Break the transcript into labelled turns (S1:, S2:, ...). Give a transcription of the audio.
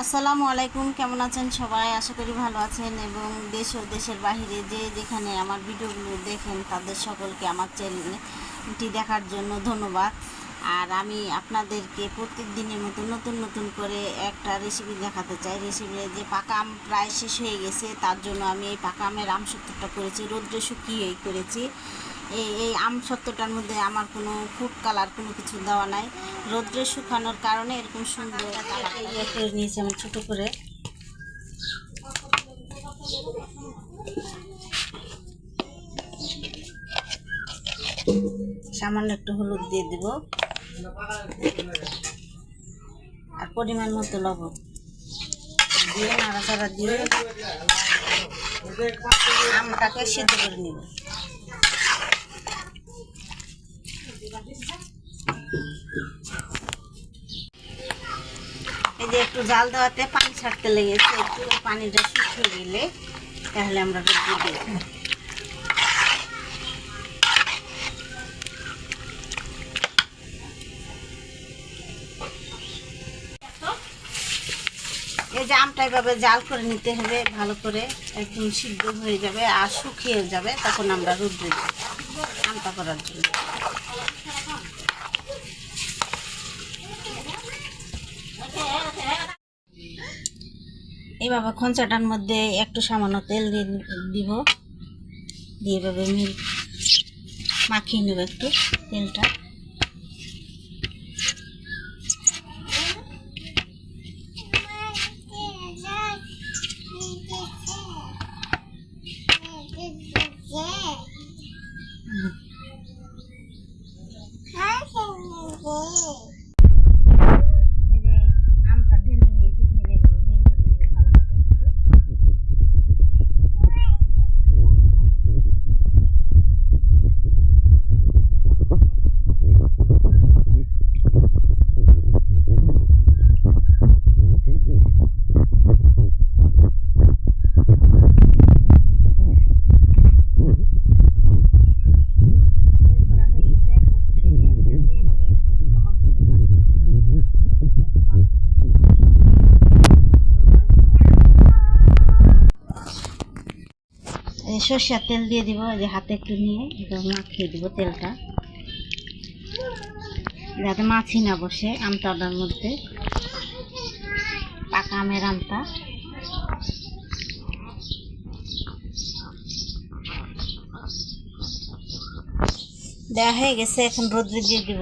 S1: আসসালামু আলাইকুম, কেমন আছেন সবাই? আশা করি ভালো আছেন এবং দেশ ও দেশের বাইরে যে যেখানে আমার ভিডিওগুলো দেখেন তাদের সকলকে আমার চ্যানেলটি দেখার জন্য ধন্যবাদ। আর আমি আপনাদেরকে প্রত্যেক দিনের মতো নতুন নতুন করে একটা রেসিপি দেখাতে চাই। রেসিপি যে পাকা আম প্রায় শেষ হয়ে গেছে, তার জন্য আমি এই পাকা আমের আমসত্ত্বটা করেছি, রোদ্রে শুকিয়েই করেছি। এই আমসত্ত্বটার মধ্যে আমার কোনো ফুড কালার কোনো কিছু দেওয়া নাই, রোদ্রে শুকানোর কারণে এরকম সুন্দর করে নিয়েছি আমি ছোটো করে। সামান্য একটু হলুদ দিয়ে দেব আর পরিমাণ মতো লবণ দিয়ে নাড়াচাড়া দিয়ে আমটাকে সিদ্ধ করে নেব। এই যে একটু জাল দেওয়াতে পানি ছাড়তে লেগেছে, একটু পানিটা শুকিয়ে গেলে তাহলে আমরা রোদ্রে দেব। এই যে আমটা এভাবে জাল করে নিতে হবে, ভালো করে একদম সিদ্ধ হয়ে যাবে আর শুকিয়ে যাবে, তখন আমরা রোদ্রে দেব আমটা করার জন্য। এইভাবে খঞ্চাটার মধ্যে একটু সামান্য তেল দিয়ে দিব, দিয়ে এভাবে মাখিয়ে নেব একটু তেলটা। সরষের তেল দিয়ে দিব, যে হাতে একটু নিয়ে এটা মাখিয়ে দিব তেলটা, যাতে মাছি না বসে আমটার মধ্যে, পাকা আমের আমটা। দেওয়া হয়ে গেছে, এখন রোদ্রে দিয়ে দিব।